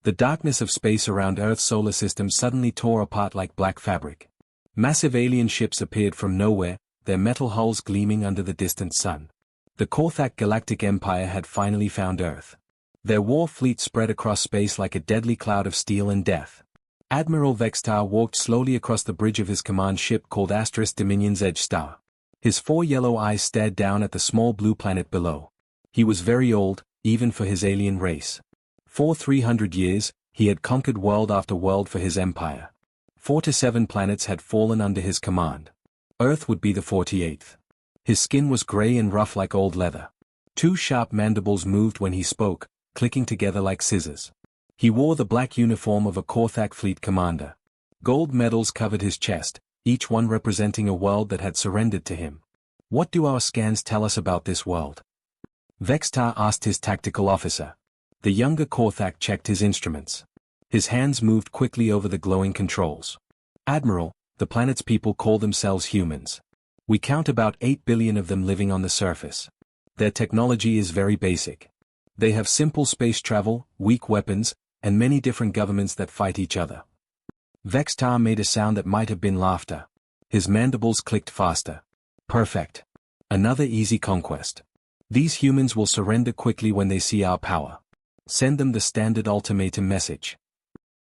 The darkness of space around Earth's solar system suddenly tore apart like black fabric. Massive alien ships appeared from nowhere, their metal hulls gleaming under the distant sun. The Korthak Galactic Empire had finally found Earth. Their war fleet spread across space like a deadly cloud of steel and death. Admiral Vextar walked slowly across the bridge of his command ship called Dominion's Edge Star. His 4 yellow eyes stared down at the small blue planet below. He was very old, even for his alien race. For 300 years, he had conquered world after world for his empire. 47 planets had fallen under his command. Earth would be the 48th. His skin was gray and rough like old leather. 2 sharp mandibles moved when he spoke, clicking together like scissors. He wore the black uniform of a Korthak fleet commander. Gold medals covered his chest, each one representing a world that had surrendered to him. "What do our scans tell us about this world?" Vextar asked his tactical officer. The younger Korthak checked his instruments. His hands moved quickly over the glowing controls. "Admiral, the planet's people call themselves humans. We count about 8 billion of them living on the surface. Their technology is very basic. They have simple space travel, weak weapons, and many different governments that fight each other." Vextar made a sound that might have been laughter. His mandibles clicked faster. "Perfect. Another easy conquest. These humans will surrender quickly when they see our power. Send them the standard ultimatum message."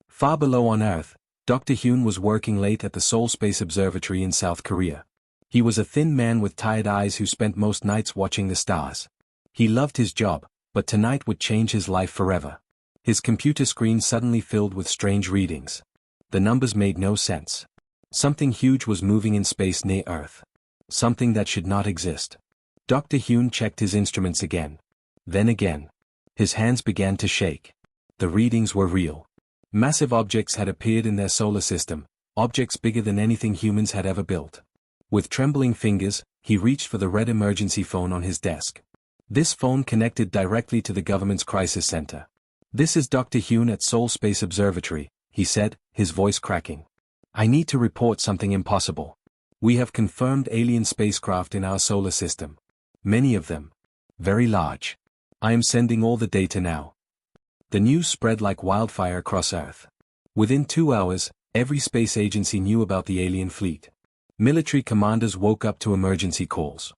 Far below on Earth, Dr. Hyun was working late at the Seoul Space Observatory in South Korea. He was a thin man with tired eyes who spent most nights watching the stars. He loved his job, but tonight would change his life forever. His computer screen suddenly filled with strange readings. The numbers made no sense. Something huge was moving in space near Earth. Something that should not exist. Dr. Hyun checked his instruments again. Then again. His hands began to shake. The readings were real. Massive objects had appeared in their solar system, objects bigger than anything humans had ever built. With trembling fingers, he reached for the red emergency phone on his desk. This phone connected directly to the government's crisis center. "This is Dr. Hyun at Seoul Space Observatory," he said, his voice cracking. "I need to report something impossible. We have confirmed alien spacecraft in our solar system. Many of them. Very large. I am sending all the data now." The news spread like wildfire across Earth. Within 2 hours, every space agency knew about the alien fleet. Military commanders woke up to emergency calls.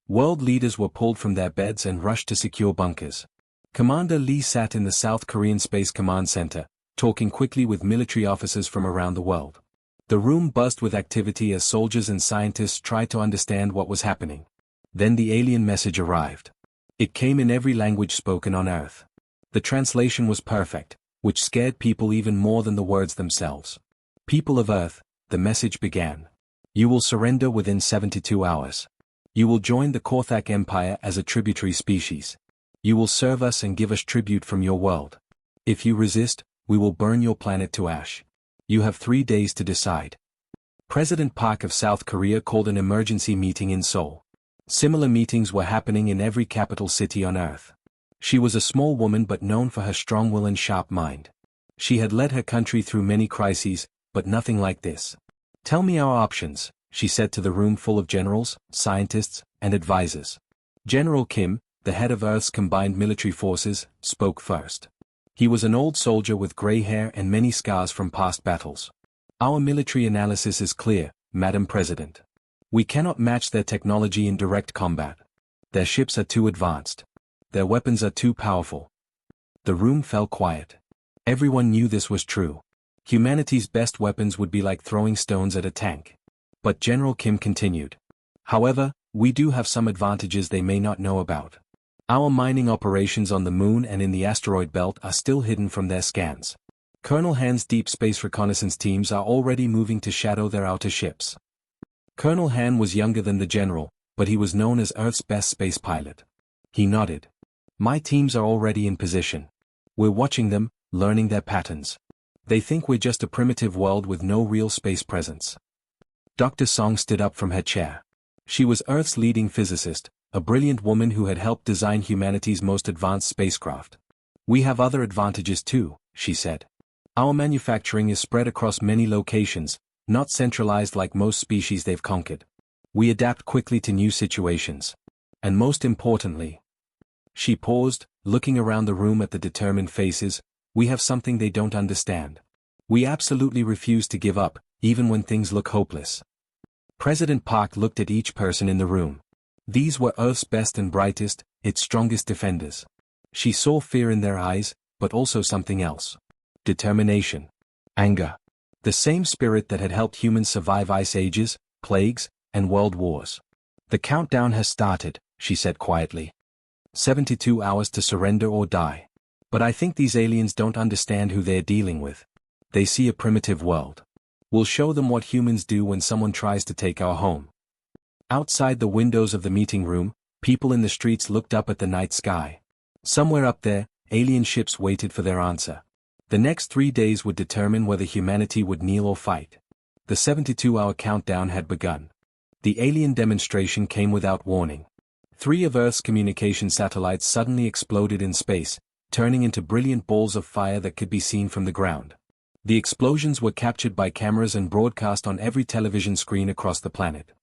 World leaders were pulled from their beds and rushed to secure bunkers. Commander Lee sat in the South Korean Space Command Center, talking quickly with military officers from around the world. The room buzzed with activity as soldiers and scientists tried to understand what was happening. Then the alien message arrived. It came in every language spoken on Earth. The translation was perfect, which scared people even more than the words themselves. "People of Earth," the message began. "You will surrender within 72 hours. You will join the Korthak Empire as a tributary species. You will serve us and give us tribute from your world. If you resist, we will burn your planet to ash. You have 3 days to decide." President Park of South Korea called an emergency meeting in Seoul. Similar meetings were happening in every capital city on Earth. She was a small woman but known for her strong will and sharp mind. She had led her country through many crises, but nothing like this. "Tell me our options," she said to the room full of generals, scientists, and advisors. General Kim, the head of Earth's combined military forces, spoke first. He was an old soldier with gray hair and many scars from past battles. "Our military analysis is clear, Madam President. We cannot match their technology in direct combat. Their ships are too advanced. Their weapons are too powerful." The room fell quiet. Everyone knew this was true. Humanity's best weapons would be like throwing stones at a tank. But General Kim continued. "However, we do have some advantages they may not know about. Our mining operations on the moon and in the asteroid belt are still hidden from their scans. Colonel Han's deep space reconnaissance teams are already moving to shadow their outer ships." Colonel Han was younger than the general, but he was known as Earth's best space pilot. He nodded. "My teams are already in position. We're watching them, learning their patterns. They think we're just a primitive world with no real space presence." Dr. Song stood up from her chair. She was Earth's leading physicist, a brilliant woman who had helped design humanity's most advanced spacecraft. "We have other advantages too," she said. "Our manufacturing is spread across many locations, not centralized like most species they've conquered. We adapt quickly to new situations. And most importantly..." She paused, looking around the room at the determined faces, We have something they don't understand. We absolutely refuse to give up, even when things look hopeless. President Park looked at each person in the room. These were Earth's best and brightest, its strongest defenders. She saw fear in their eyes, but also something else. Determination. Anger. The same spirit that had helped humans survive ice ages, plagues, and world wars. The countdown has started, she said quietly. 72 hours to surrender or die. But I think these aliens don't understand who they're dealing with. They see a primitive world. We'll show them what humans do when someone tries to take our home. Outside the windows of the meeting room, people in the streets looked up at the night sky. Somewhere up there, alien ships waited for their answer. The next 3 days would determine whether humanity would kneel or fight. The 72-hour countdown had begun. The alien demonstration came without warning. 3 of Earth's communication satellites suddenly exploded in space, turning into brilliant balls of fire that could be seen from the ground. The explosions were captured by cameras and broadcast on every television screen across the planet.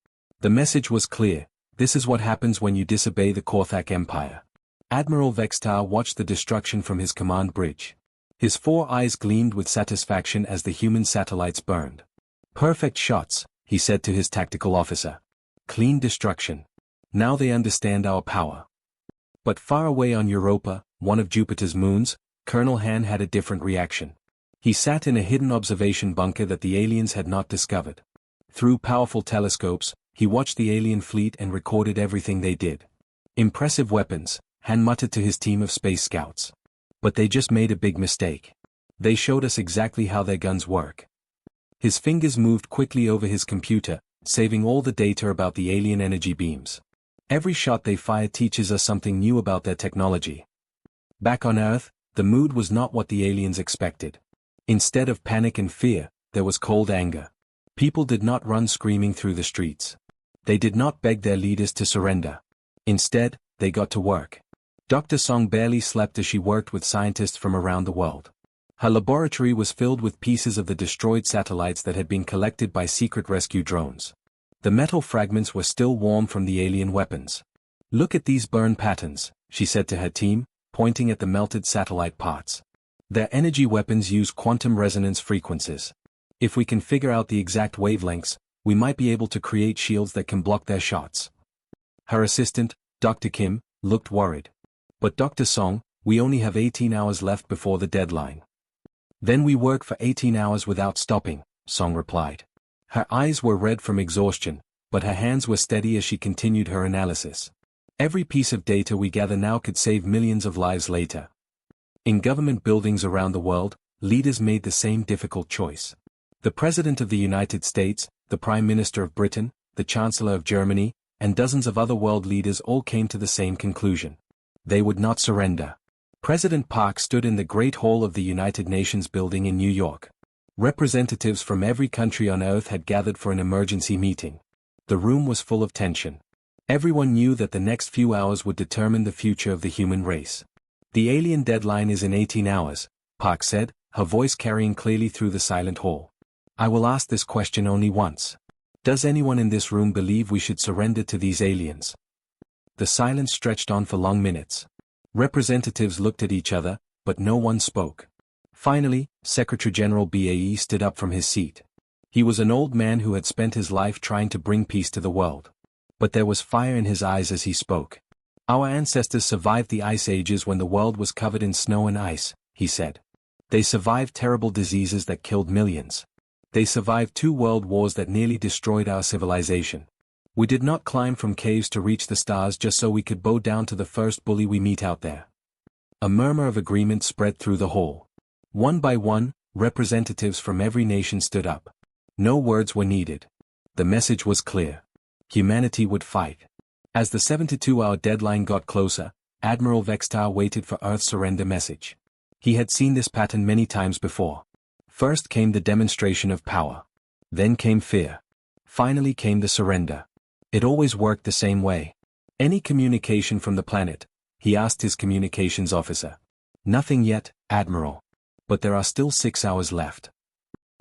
The message was clear: this is what happens when you disobey the Korthak Empire. Admiral Vextar watched the destruction from his command bridge. His 4 eyes gleamed with satisfaction as the human satellites burned. Perfect shots, he said to his tactical officer. Clean destruction. Now they understand our power. But far away on Europa, one of Jupiter's moons, Colonel Han had a different reaction. He sat in a hidden observation bunker that the aliens had not discovered. Through powerful telescopes, he watched the alien fleet and recorded everything they did. Impressive weapons, Han muttered to his team of space scouts. But they just made a big mistake. They showed us exactly how their guns work. His fingers moved quickly over his computer, saving all the data about the alien energy beams. Every shot they fire teaches us something new about their technology. Back on Earth, the mood was not what the aliens expected. Instead of panic and fear, there was cold anger. People did not run screaming through the streets. They did not beg their leaders to surrender. Instead, they got to work. Dr. Song barely slept as she worked with scientists from around the world. Her laboratory was filled with pieces of the destroyed satellites that had been collected by secret rescue drones. The metal fragments were still warm from the alien weapons. Look at these burn patterns, she said to her team, pointing at the melted satellite parts. Their energy weapons use quantum resonance frequencies. If we can figure out the exact wavelengths, we might be able to create shields that can block their shots. Her assistant, Dr. Kim, looked worried. But Dr. Song, we only have 18 hours left before the deadline. Then we work for 18 hours without stopping, Song replied. Her eyes were red from exhaustion, but her hands were steady as she continued her analysis. Every piece of data we gather now could save millions of lives later. In government buildings around the world, leaders made the same difficult choice. The President of the United States, the Prime Minister of Britain, the Chancellor of Germany, and dozens of other world leaders all came to the same conclusion. They would not surrender. President Park stood in the Great Hall of the United Nations building in New York. Representatives from every country on Earth had gathered for an emergency meeting. The room was full of tension. Everyone knew that the next few hours would determine the future of the human race. The alien deadline is in 18 hours, Park said, her voice carrying clearly through the silent hall. I will ask this question only once. Does anyone in this room believe we should surrender to these aliens? The silence stretched on for long minutes. Representatives looked at each other, but no one spoke. Finally, Secretary General BAE stood up from his seat. He was an old man who had spent his life trying to bring peace to the world. But there was fire in his eyes as he spoke. Our ancestors survived the ice ages when the world was covered in snow and ice, he said. They survived terrible diseases that killed millions. They survived 2 world wars that nearly destroyed our civilization. We did not climb from caves to reach the stars just so we could bow down to the first bully we meet out there. A murmur of agreement spread through the hall. One by one, representatives from every nation stood up. No words were needed. The message was clear. Humanity would fight. As the 72-hour deadline got closer, Admiral Vextar waited for Earth's surrender message. He had seen this pattern many times before. First came the demonstration of power. Then came fear. Finally came the surrender. It always worked the same way. Any communication from the planet? He asked his communications officer. Nothing yet, Admiral. But there are still 6 hours left.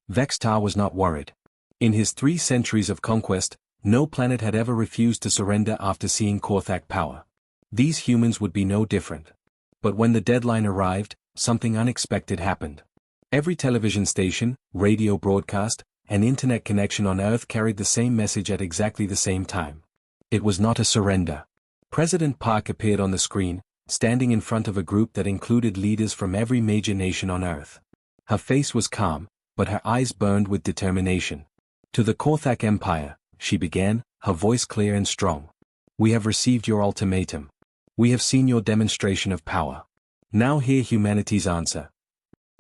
Vextar was not worried. In his 3 centuries of conquest, no planet had ever refused to surrender after seeing Korthak power. These humans would be no different. But when the deadline arrived, something unexpected happened. Every television station, radio broadcast, and internet connection on Earth carried the same message at exactly the same time. It was not a surrender. President Park appeared on the screen, standing in front of a group that included leaders from every major nation on Earth. Her face was calm, but her eyes burned with determination. To the Korthak Empire, she began, her voice clear and strong. We have received your ultimatum. We have seen your demonstration of power. Now hear humanity's answer.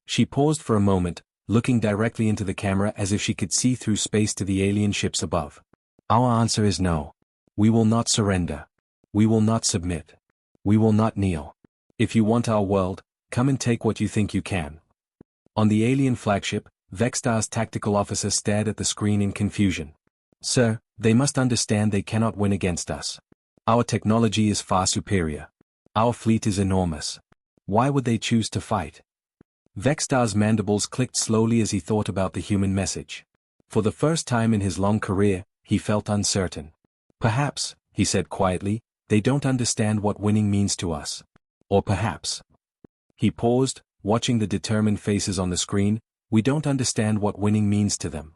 She paused for a moment, looking directly into the camera as if she could see through space to the alien ships above. Our answer is no. We will not surrender. We will not submit. We will not kneel. If you want our world, come and take what you think you can. On the alien flagship, Vextar's tactical officer stared at the screen in confusion. Sir, they must understand they cannot win against us. Our technology is far superior. Our fleet is enormous. Why would they choose to fight? Vextar's mandibles clicked slowly as he thought about the human message. For the first time in his long career, he felt uncertain. Perhaps, he said quietly, they don't understand what winning means to us. Or perhaps. He paused, watching the determined faces on the screen. We don't understand what winning means to them.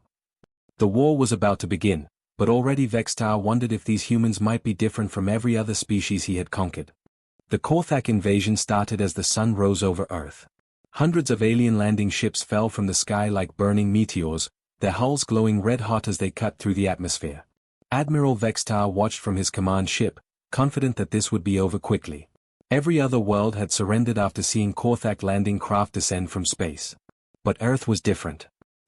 The war was about to begin, but already Vextar wondered if these humans might be different from every other species he had conquered. The Korthak invasion started as the sun rose over Earth. Hundreds of alien landing ships fell from the sky like burning meteors, their hulls glowing red-hot as they cut through the atmosphere. Admiral Vextar watched from his command ship, confident that this would be over quickly. Every other world had surrendered after seeing Korthak landing craft descend from space. But Earth was different.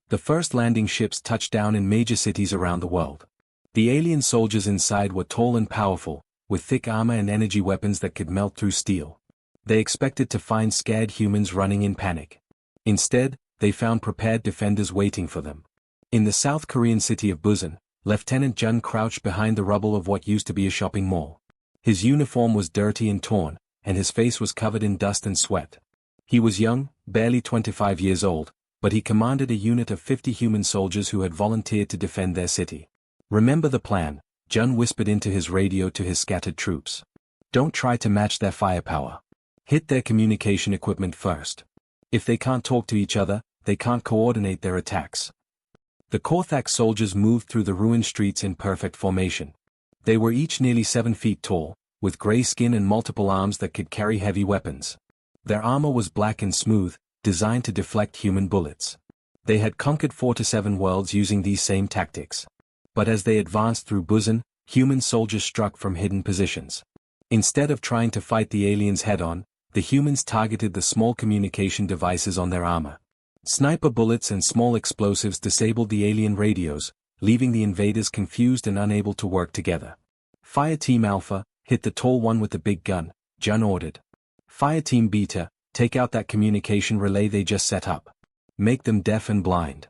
The first landing ships touched down in major cities around the world. The alien soldiers inside were tall and powerful, with thick armor and energy weapons that could melt through steel. They expected to find scared humans running in panic. Instead, they found prepared defenders waiting for them. In the South Korean city of Busan, Lieutenant Jun crouched behind the rubble of what used to be a shopping mall. His uniform was dirty and torn, and his face was covered in dust and sweat. He was young, barely 25 years old, but he commanded a unit of 50 human soldiers who had volunteered to defend their city. Remember the plan, Jun whispered into his radio to his scattered troops. Don't try to match their firepower. Hit their communication equipment first. If they can't talk to each other, they can't coordinate their attacks. The Korthak soldiers moved through the ruined streets in perfect formation. They were each nearly 7 feet tall, with gray skin and multiple arms that could carry heavy weapons. Their armor was black and smooth, designed to deflect human bullets. They had conquered 4 to 7 worlds using these same tactics. But as they advanced through Busan, human soldiers struck from hidden positions. Instead of trying to fight the aliens head-on, the humans targeted the small communication devices on their armor. Sniper bullets and small explosives disabled the alien radios, leaving the invaders confused and unable to work together. Fire Team Alpha, hit the tall one with the big gun, Jun ordered. Fire Team Beta, take out that communication relay they just set up. Make them deaf and blind.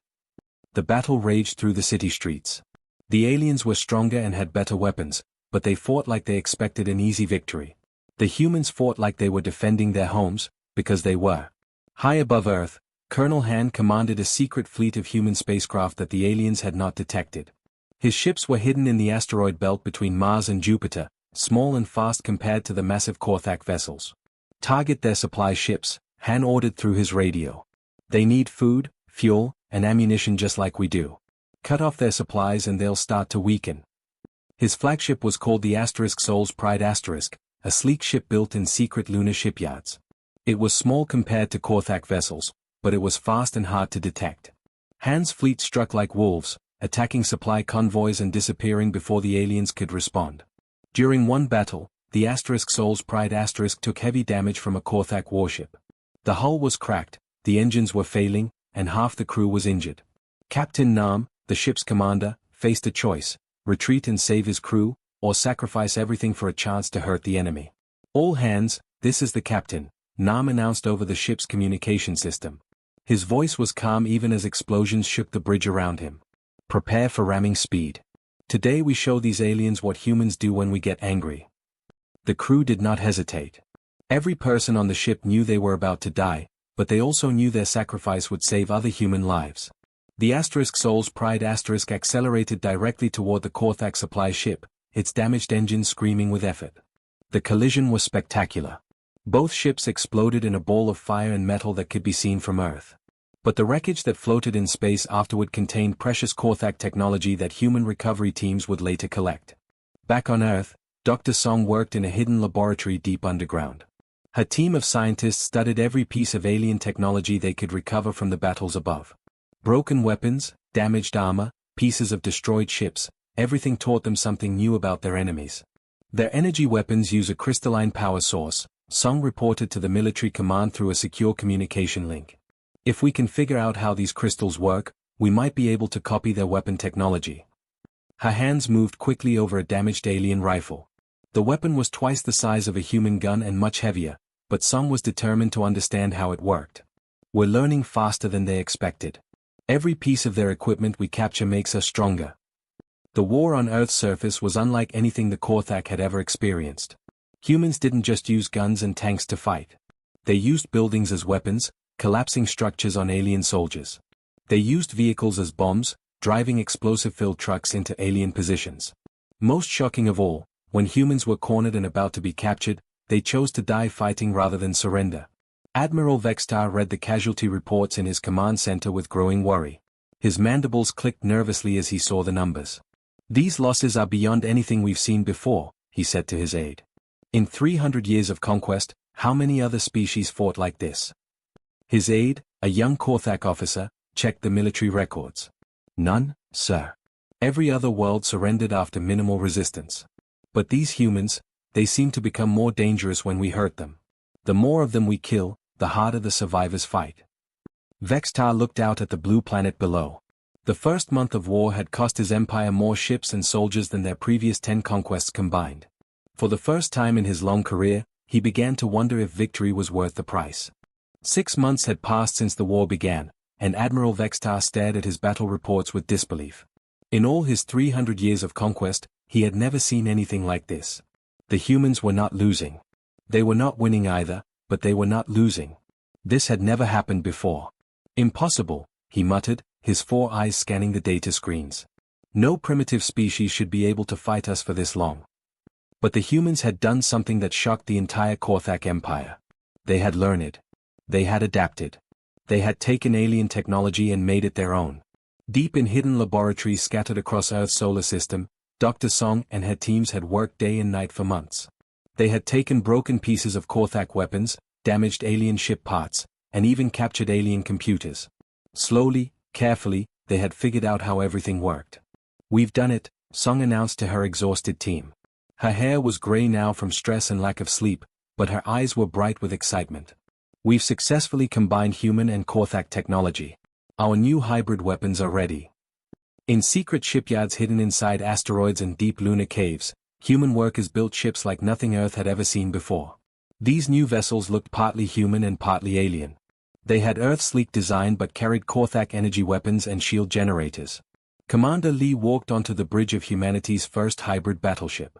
The battle raged through the city streets. The aliens were stronger and had better weapons, but they fought like they expected an easy victory. The humans fought like they were defending their homes, because they were. High above Earth, Colonel Han commanded a secret fleet of human spacecraft that the aliens had not detected. His ships were hidden in the asteroid belt between Mars and Jupiter, small and fast compared to the massive Korthak vessels. Target their supply ships, Han ordered through his radio. They need food, fuel, and ammunition just like we do. Cut off their supplies and they'll start to weaken. His flagship was called the Soul's Pride Asterisk, a sleek ship built in secret lunar shipyards. It was small compared to Korthak vessels, but it was fast and hard to detect. Han's fleet struck like wolves, attacking supply convoys and disappearing before the aliens could respond. During one battle, the Soul's Pride Asterisk took heavy damage from a Korthak warship. The hull was cracked, the engines were failing, and half the crew was injured. Captain Nam, the ship's commander, faced a choice: retreat and save his crew, or sacrifice everything for a chance to hurt the enemy. All hands, this is the captain, Nam announced over the ship's communication system. His voice was calm even as explosions shook the bridge around him. Prepare for ramming speed. Today we show these aliens what humans do when we get angry. The crew did not hesitate. Every person on the ship knew they were about to die, but they also knew their sacrifice would save other human lives. The Soul's Pride accelerated directly toward the Korthak supply ship, its damaged engine screaming with effort. The collision was spectacular. Both ships exploded in a ball of fire and metal that could be seen from Earth. But the wreckage that floated in space afterward contained precious Korthak technology that human recovery teams would later collect. Back on Earth, Dr. Song worked in a hidden laboratory deep underground. Her team of scientists studied every piece of alien technology they could recover from the battles above. Broken weapons, damaged armor, pieces of destroyed ships, everything taught them something new about their enemies. Their energy weapons use a crystalline power source, Song reported to the military command through a secure communication link. If we can figure out how these crystals work, we might be able to copy their weapon technology. Her hands moved quickly over a damaged alien rifle. The weapon was twice the size of a human gun and much heavier, but Song was determined to understand how it worked. We're learning faster than they expected. Every piece of their equipment we capture makes us stronger. The war on Earth's surface was unlike anything the Korthak had ever experienced. Humans didn't just use guns and tanks to fight. They used buildings as weapons, collapsing structures on alien soldiers. They used vehicles as bombs, driving explosive-filled trucks into alien positions. Most shocking of all, when humans were cornered and about to be captured, they chose to die fighting rather than surrender. Admiral Vextar read the casualty reports in his command center with growing worry. His mandibles clicked nervously as he saw the numbers. "These losses are beyond anything we've seen before," he said to his aide. "In 300 years of conquest, how many other species fought like this?" His aide, a young Korthak officer, checked the military records. "None, sir. Every other world surrendered after minimal resistance. But these humans, they seem to become more dangerous when we hurt them. The more of them we kill, the harder the survivors fight." Vextar looked out at the blue planet below. The first month of war had cost his empire more ships and soldiers than their previous 10 conquests combined. For the first time in his long career, he began to wonder if victory was worth the price. 6 months had passed since the war began, and Admiral Vextar stared at his battle reports with disbelief. In all his 300 years of conquest, he had never seen anything like this. The humans were not losing. They were not winning either, but they were not losing. This had never happened before. "Impossible," he muttered, his 4 eyes scanning the data screens. "No primitive species should be able to fight us for this long." But the humans had done something that shocked the entire Korthak Empire. They had learned. They had adapted. They had taken alien technology and made it their own. Deep in hidden laboratories scattered across Earth's solar system, Dr. Song and her teams had worked day and night for months. They had taken broken pieces of Korthak weapons, damaged alien ship parts, and even captured alien computers. Slowly, carefully, they had figured out how everything worked. "We've done it," Song announced to her exhausted team. Her hair was gray now from stress and lack of sleep, but her eyes were bright with excitement. "We've successfully combined human and Korthak technology. Our new hybrid weapons are ready." In secret shipyards hidden inside asteroids and deep lunar caves, human workers built ships like nothing Earth had ever seen before. These new vessels looked partly human and partly alien. They had Earth's sleek design but carried Korthak energy weapons and shield generators. Commander Lee walked onto the bridge of humanity's first hybrid battleship.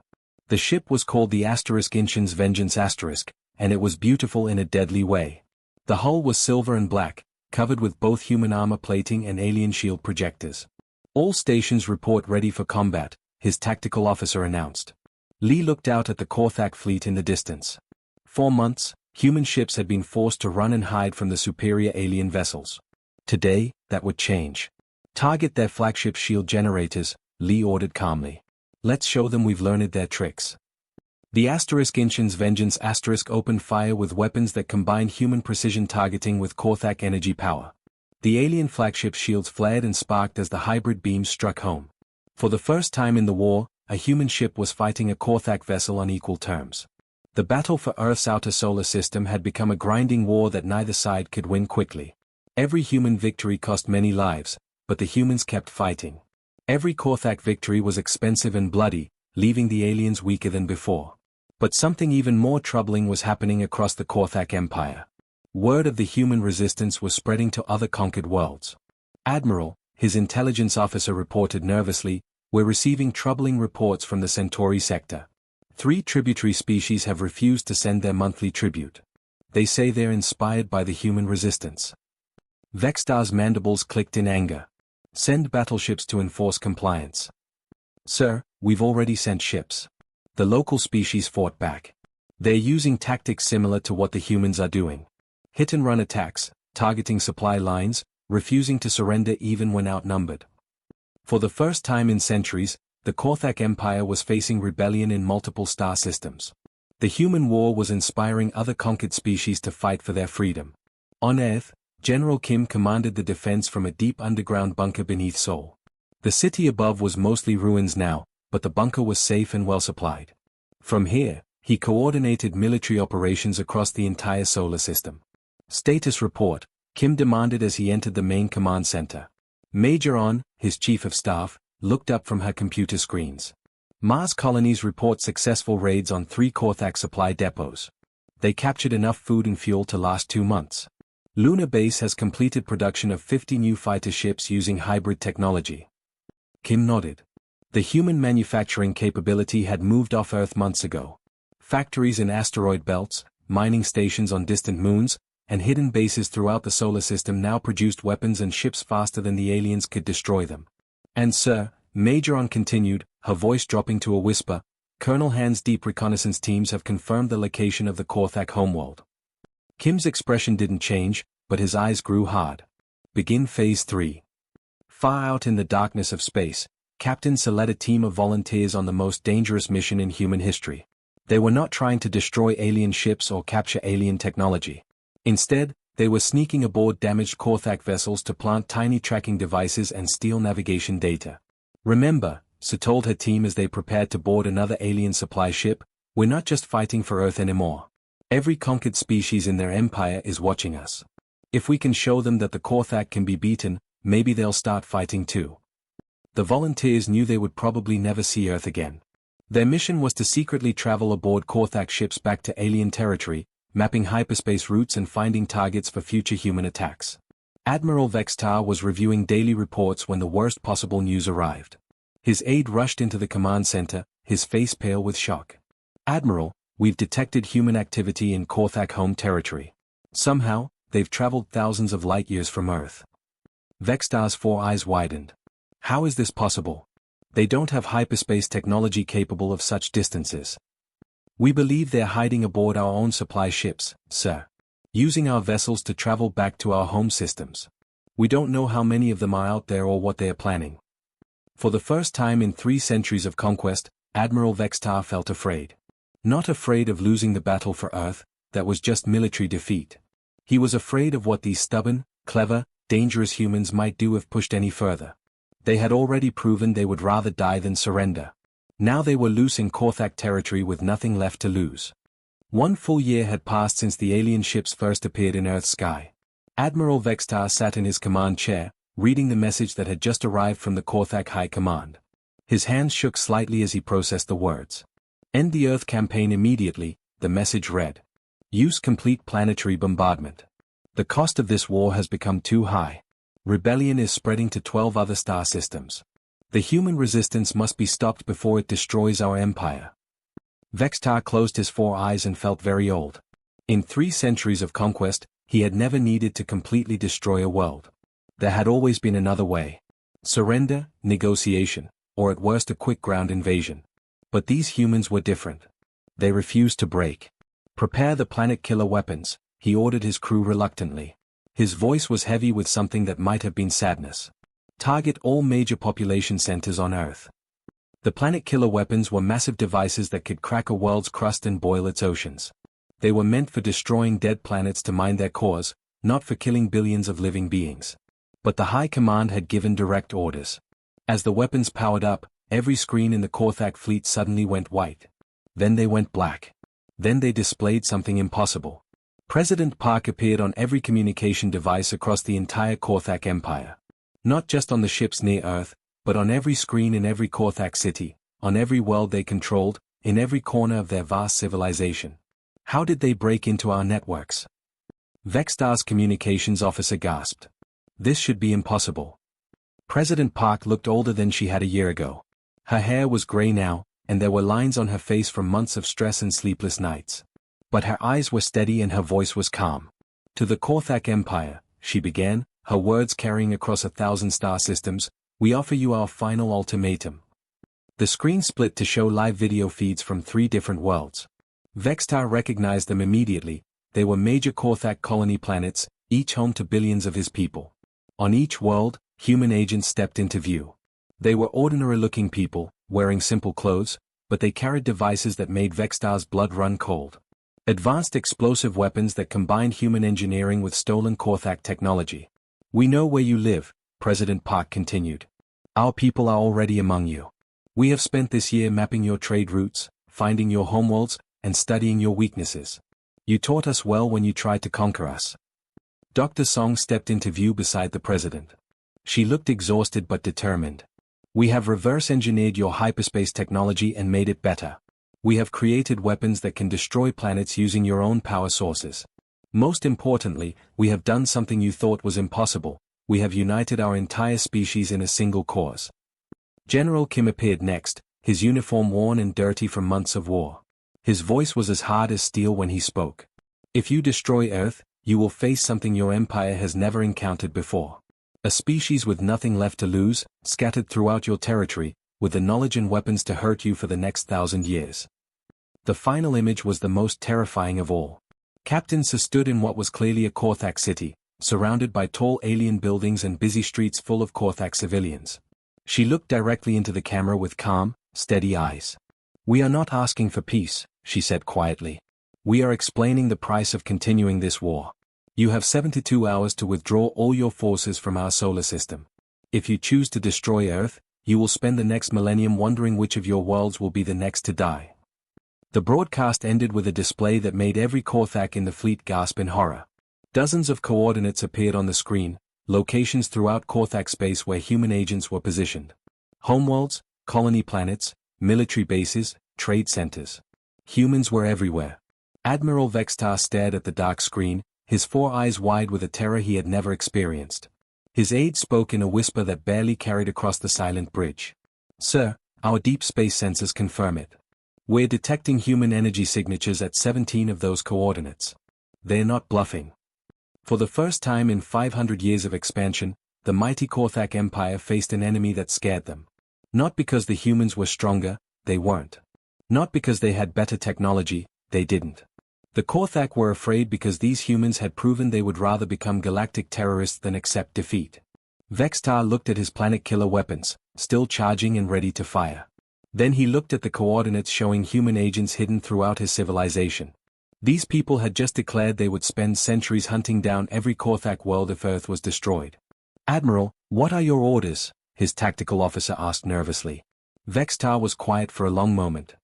The ship was called the Inshin's Vengeance *, and it was beautiful in a deadly way. The hull was silver and black, covered with both human armor plating and alien shield projectors. "All stations report ready for combat," his tactical officer announced. Lee looked out at the Korthak fleet in the distance. For months, human ships had been forced to run and hide from the superior alien vessels. Today, that would change. "Target their flagship shield generators," Lee ordered calmly. "Let's show them we've learned their tricks." The Inshin's Vengeance * opened fire with weapons that combined human precision targeting with Korthak energy power. The alien flagship shields flared and sparked as the hybrid beams struck home. For the first time in the war, a human ship was fighting a Korthak vessel on equal terms. The battle for Earth's outer solar system had become a grinding war that neither side could win quickly. Every human victory cost many lives, but the humans kept fighting. Every Korthak victory was expensive and bloody, leaving the aliens weaker than before. But something even more troubling was happening across the Korthak Empire. Word of the human resistance was spreading to other conquered worlds. "Admiral," his intelligence officer reported nervously, "we're receiving troubling reports from the Centauri sector. 3 tributary species have refused to send their monthly tribute. They say they're inspired by the human resistance." Vextar's mandibles clicked in anger. "Send battleships to enforce compliance." "Sir, we've already sent ships." The local species fought back. They're using tactics similar to what the humans are doing. Hit-and-run attacks, targeting supply lines, refusing to surrender even when outnumbered. For the first time in centuries, the Korthak Empire was facing rebellion in multiple star systems. The human war was inspiring other conquered species to fight for their freedom. On Earth, General Kim commanded the defense from a deep underground bunker beneath Seoul. The city above was mostly ruins now, but the bunker was safe and well supplied. From here, he coordinated military operations across the entire solar system. Status report, Kim demanded as he entered the main command center. Major On, his chief of staff, looked up from her computer screens. Mars colonies report successful raids on 3 Korthak supply depots. They captured enough food and fuel to last 2 months. Lunar Base has completed production of 50 new fighter ships using hybrid technology. Kim nodded. The human manufacturing capability had moved off Earth months ago. Factories in asteroid belts, mining stations on distant moons, and hidden bases throughout the solar system now produced weapons and ships faster than the aliens could destroy them. And sir, Major On continued, her voice dropping to a whisper, Colonel Han's deep reconnaissance teams have confirmed the location of the Korthak homeworld. Kim's expression didn't change, but his eyes grew hard. Begin Phase 3. Far out in the darkness of space, captains led a team of volunteers on the most dangerous mission in human history. They were not trying to destroy alien ships or capture alien technology. Instead, they were sneaking aboard damaged Korthak vessels to plant tiny tracking devices and steal navigation data. Remember, Sue told her team as they prepared to board another alien supply ship, we're not just fighting for Earth anymore. Every conquered species in their empire is watching us. If we can show them that the Korthak can be beaten, maybe they'll start fighting too. The volunteers knew they would probably never see Earth again. Their mission was to secretly travel aboard Korthak ships back to alien territory, mapping hyperspace routes and finding targets for future human attacks. Admiral Vextar was reviewing daily reports when the worst possible news arrived. His aide rushed into the command center, his face pale with shock. Admiral, we've detected human activity in Korthak home territory. Somehow, they've traveled thousands of light years from Earth. Vextar's 4 eyes widened. How is this possible? They don't have hyperspace technology capable of such distances. We believe they're hiding aboard our own supply ships, sir. Using our vessels to travel back to our home systems. We don't know how many of them are out there or what they are planning. For the first time in 3 centuries of conquest, Admiral Vextar felt afraid. Not afraid of losing the battle for Earth, that was just military defeat. He was afraid of what these stubborn, clever, dangerous humans might do if pushed any further. They had already proven they would rather die than surrender. Now they were loose in Korthak territory with nothing left to lose. 1 full year had passed since the alien ships first appeared in Earth's sky. Admiral Vextar sat in his command chair, reading the message that had just arrived from the Korthak High Command. His hands shook slightly as he processed the words. End the Earth campaign immediately, the message read. Use complete planetary bombardment. The cost of this war has become too high. Rebellion is spreading to 12 other star systems. The human resistance must be stopped before it destroys our empire. Vextar closed his 4 eyes and felt very old. In 3 centuries of conquest, he had never needed to completely destroy a world. There had always been another way. Surrender, negotiation, or at worst a quick ground invasion. But these humans were different. They refused to break. Prepare the planet-killer weapons, he ordered his crew reluctantly. His voice was heavy with something that might have been sadness. Target all major population centers on Earth. The planet-killer weapons were massive devices that could crack a world's crust and boil its oceans. They were meant for destroying dead planets to mine their cores, not for killing billions of living beings. But the High Command had given direct orders. As the weapons powered up, every screen in the Korthak fleet suddenly went white. Then they went black. Then they displayed something impossible. President Park appeared on every communication device across the entire Korthak Empire. Not just on the ships near Earth, but on every screen in every Korthak city, on every world they controlled, in every corner of their vast civilization. How did they break into our networks? Vextar's communications officer gasped. This should be impossible. President Park looked older than she had a year ago. Her hair was gray now, and there were lines on her face from months of stress and sleepless nights. But her eyes were steady and her voice was calm. To the Korthak Empire, she began, her words carrying across 1,000 star systems, we offer you our final ultimatum. The screen split to show live video feeds from 3 different worlds. Vextar recognized them immediately. They were major Korthak colony planets, each home to billions of his people. On each world, human agents stepped into view. They were ordinary-looking people, wearing simple clothes, but they carried devices that made Vextar's blood run cold. Advanced explosive weapons that combined human engineering with stolen Korthak technology. "We know where you live," President Park continued. "Our people are already among you. We have spent this year mapping your trade routes, finding your homeworlds, and studying your weaknesses. You taught us well when you tried to conquer us." Dr. Song stepped into view beside the president. She looked exhausted but determined. "We have reverse-engineered your hyperspace technology and made it better. We have created weapons that can destroy planets using your own power sources. Most importantly, we have done something you thought was impossible. We have united our entire species in a single cause." General Kim appeared next, his uniform worn and dirty from months of war. His voice was as hard as steel when he spoke. "If you destroy Earth, you will face something your empire has never encountered before. A species with nothing left to lose, scattered throughout your territory, with the knowledge and weapons to hurt you for the next 1,000 years. The final image was the most terrifying of all. Captain Sa stood in what was clearly a Korthak city, surrounded by tall alien buildings and busy streets full of Korthak civilians. She looked directly into the camera with calm, steady eyes. "We are not asking for peace," she said quietly. "We are explaining the price of continuing this war. You have 72 hours to withdraw all your forces from our solar system. If you choose to destroy Earth, you will spend the next millennium wondering which of your worlds will be the next to die." The broadcast ended with a display that made every Korthak in the fleet gasp in horror. Dozens of coordinates appeared on the screen, locations throughout Korthak space where human agents were positioned. Homeworlds, colony planets, military bases, trade centers. Humans were everywhere. Admiral Vextar stared at the dark screen, his 4 eyes wide with a terror he had never experienced. His aide spoke in a whisper that barely carried across the silent bridge. "Sir, our deep space sensors confirm it. We're detecting human energy signatures at 17 of those coordinates. They're not bluffing." For the first time in 500 years of expansion, the mighty Korthak Empire faced an enemy that scared them. Not because the humans were stronger, they weren't. Not because they had better technology, they didn't. The Korthak were afraid because these humans had proven they would rather become galactic terrorists than accept defeat. Vextar looked at his planet-killer weapons, still charging and ready to fire. Then he looked at the coordinates showing human agents hidden throughout his civilization. These people had just declared they would spend centuries hunting down every Korthak world if Earth was destroyed. "Admiral, what are your orders?" his tactical officer asked nervously. Vextar was quiet for a long moment.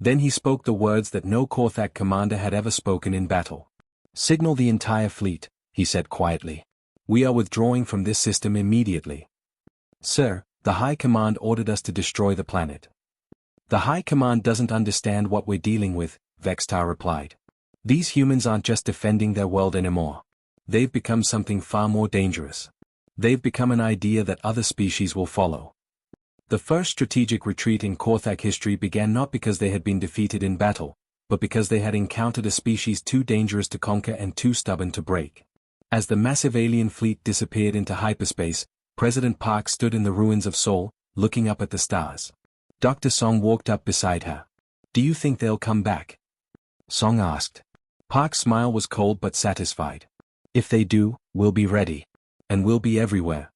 Then he spoke the words that no Korthak commander had ever spoken in battle. "Signal the entire fleet," he said quietly. "We are withdrawing from this system immediately." "Sir, the High Command ordered us to destroy the planet." "The High Command doesn't understand what we're dealing with," Vextar replied. "These humans aren't just defending their world anymore. They've become something far more dangerous. They've become an idea that other species will follow." The first strategic retreat in Korthak history began not because they had been defeated in battle, but because they had encountered a species too dangerous to conquer and too stubborn to break. As the massive alien fleet disappeared into hyperspace, President Park stood in the ruins of Seoul, looking up at the stars. Dr. Song walked up beside her. "Do you think they'll come back?" Song asked. Park's smile was cold but satisfied. "If they do, we'll be ready. And we'll be everywhere."